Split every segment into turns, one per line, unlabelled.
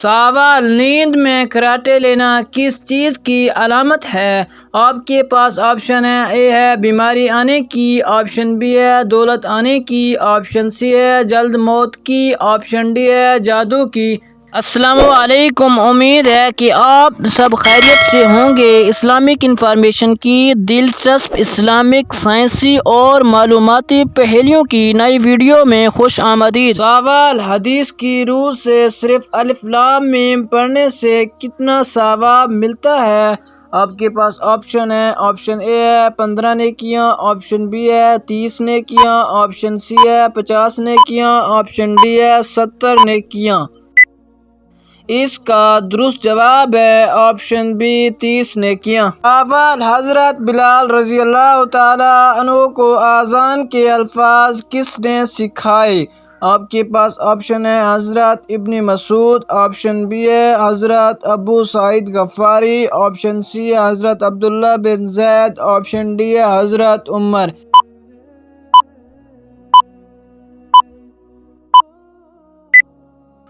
سوال: نیند میں کراٹے لینا کس چیز کی علامت ہے؟ آپ کے پاس آپشن ہے: اے ہے بیماری آنے کی، آپشن بی ہے دولت آنے کی، آپشن سی ہے جلد موت کی، آپشن ڈی ہے جادو کی۔ السلام علیکم، امید ہے کہ آپ سب خیریت سے ہوں گے۔ اسلامک انفارمیشن کی دلچسپ اسلامک، سائنسی اور معلوماتی پہلوؤں کی نئی ویڈیو میں خوش آمدید۔ سوال: حدیث کی روح سے صرف الف لام میم پڑھنے سے کتنا ثواب ملتا ہے؟ آپ کے پاس آپشن ہے: آپشن اے ہے 15 نیکیاں، آپشن بی ہے 30 نیکیاں، آپشن سی ہے 50 نیکیاں، آپشن ڈی ہے 70 نیکیاں۔ اس کا درست جواب ہے آپشن بی 30 نیکیاں۔ سوال: حضرت بلال رضی اللہ تعالیٰ عنہ کو اذان کے الفاظ کس نے سکھائے؟ آپ کے پاس آپشن ہے: حضرت ابن مسعود، آپشن بی ہے حضرت ابو سعید غفاری، آپشن سی ہے حضرت عبداللہ بن زید، آپشن ڈی ہے حضرت عمر۔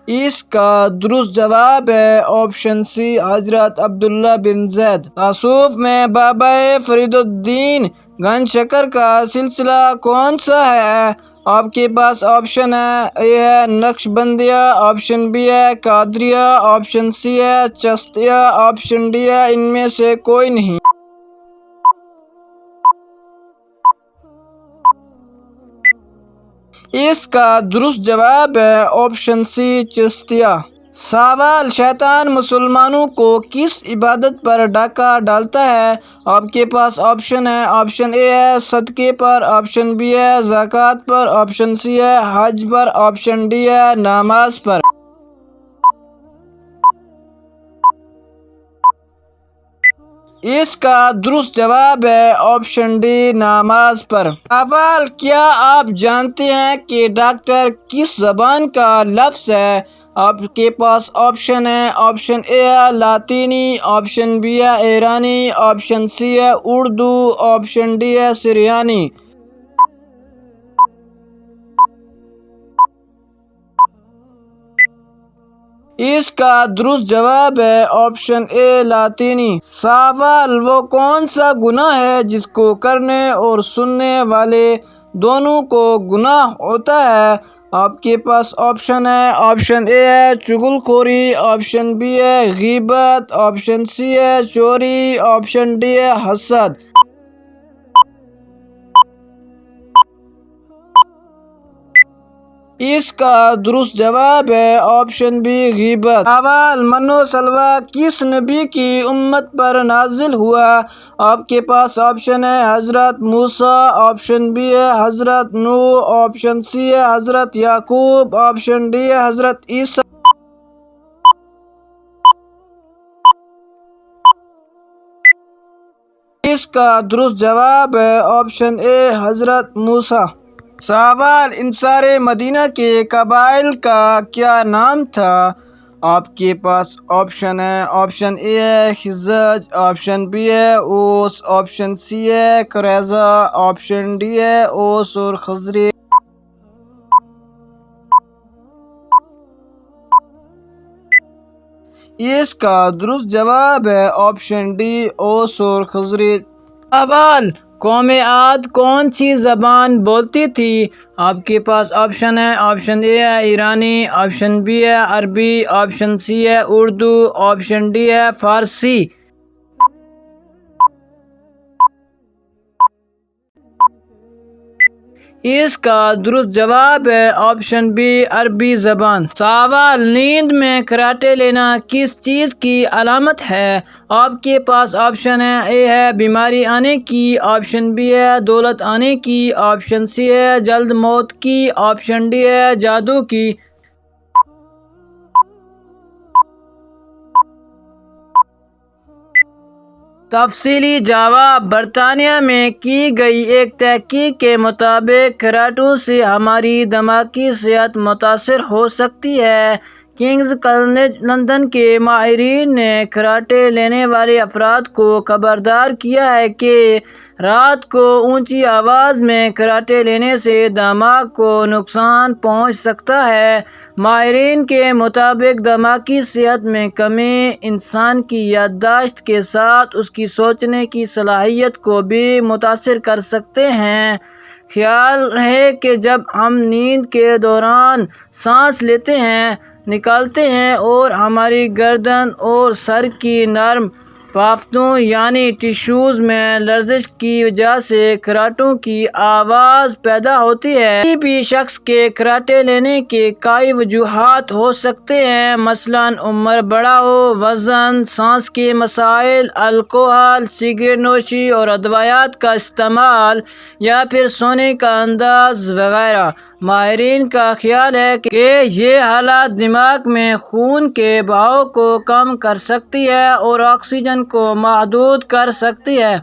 اس کا درست جواب ہے آپشن سی حضرت عبداللہ بن زید۔ تصوف میں بابا فرید الدین گنج شکر کا سلسلہ کون سا ہے؟ آپ کے پاس آپشن ہے: اے ہے نقشبندیہ، آپشن بی ہے قادریہ، آپشن سی ہے چشتیہ، آپشن ڈی ہے ان میں سے کوئی نہیں۔ اس کا درست جواب ہے آپشن سی چشتیہ۔ سوال: شیطان مسلمانوں کو کس عبادت پر ڈاکہ ڈالتا ہے؟ آپ کے پاس آپشن ہے: آپشن اے ہے صدقے پر، آپشن بی ہے زکوٰۃ پر، آپشن سی ہے حج پر، آپشن ڈی ہے نماز پر۔ اس کا درست جواب ہے آپشن ڈی نماز پر۔ سوال: کیا آپ جانتے ہیں کہ ڈاکٹر کس زبان کا لفظ ہے؟ آپ کے پاس آپشن ہے: آپشن اے ہے لاطینی، آپشن بی ہے ایرانی، آپشن سی ہے اردو، آپشن ڈی ہے سریانی۔ اس کا درست جواب ہے آپشن اے لاطینی۔ سوال: وہ کون سا گناہ ہے جس کو کرنے اور سننے والے دونوں کو گناہ ہوتا ہے؟ آپ کے پاس آپشن ہے: آپشن اے ہے چغل خوری، آپشن بی ہے غیبت، آپشن سی ہے چوری، آپشن ڈی ہے حسد۔ اس کا درست جواب ہے آپشن بی غیبت۔ سوال: من و سلویٰ کس نبی کی امت پر نازل ہوا؟ آپ کے پاس آپشن ہے: حضرت موسیٰ، آپشن بی ہے حضرت نوح، آپشن سی ہے حضرت یعقوب، آپشن ڈی ہے حضرت عیسیٰ۔ اس کا درست جواب ہے آپشن اے حضرت موسیٰ۔ سوال: انصار مدینہ کے قبائل کا کیا نام تھا؟ آپ کے پاس آپشن ہے: آپشن اے ہے خزرج، آپشن بی ہے اوس، آپشن سی ہے قریظہ، آپشن ڈی ہے اوس اور خزرج۔ اس کا درست جواب ہے آپشن ڈی اوس اور خزرج۔ سوال: قوم عاد کون سی زبان بولتی تھی؟ آپ کے پاس آپشن ہے: آپشن اے ہے ایرانی، آپشن بی ہے عربی، آپشن سی ہے اردو، آپشن ڈی ہے فارسی۔ اس کا درست جواب ہے آپشن بی عربی زبان۔ سوال: نیند میں کراٹے لینا کس چیز کی علامت ہے؟ آپ کے پاس آپشن ہے: اے ہے بیماری آنے کی، آپشن بی ہے دولت آنے کی، آپشن سی ہے جلد موت کی، آپشن ڈی ہے جادو کی۔ تفصیلی جواب: برطانیہ میں کی گئی ایک تحقیق کے مطابق کراٹوں سے ہماری دماغی صحت متاثر ہو سکتی ہے۔ کنگز کالج لندن کے ماہرین نے کراٹے لینے والے افراد کو خبردار کیا ہے کہ رات کو اونچی آواز میں کراٹے لینے سے دماغ کو نقصان پہنچ سکتا ہے۔ ماہرین کے مطابق دماغی صحت میں کمی انسان کی یادداشت کے ساتھ اس کی سوچنے کی صلاحیت کو بھی متاثر کر سکتے ہیں۔ خیال ہے کہ جب ہم نیند کے دوران سانس لیتے ہیں، نکالتے ہیں اور ہماری گردن اور سر کی نرم بافتوں یعنی ٹشوز میں لرزش کی وجہ سے کراٹوں کی آواز پیدا ہوتی ہے۔ کسی بھی شخص کے کراٹے لینے کے کئی وجوہات ہو سکتے ہیں، مثلاً عمر بڑھا ہو، وزن، سانس کے مسائل، الکحل، سگریٹ نوشی اور ادویات کا استعمال، یا پھر سونے کا انداز وغیرہ۔ ماہرین کا خیال ہے کہ یہ حالت دماغ میں خون کے بہاؤ کو کم کر سکتی ہے اور آکسیجن کو محدود کر سکتی ہے۔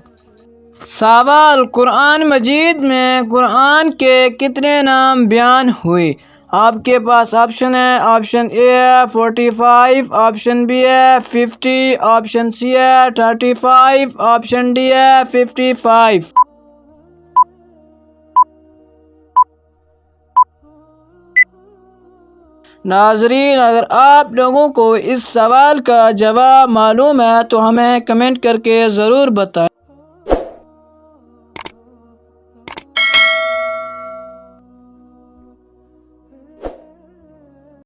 سوال: قرآن مجید میں قرآن کے کتنے نام بیان ہوئے؟ آپ کے پاس آپشن ہے۔ آپشن اے ہے 45، آپشن بی ہے 50، آپشن سی ہے 35، آپشن ڈی ہے 55۔ ناظرین، اگر آپ لوگوں کو اس سوال کا جواب معلوم ہے تو ہمیں کمنٹ کر کے ضرور بتائیں۔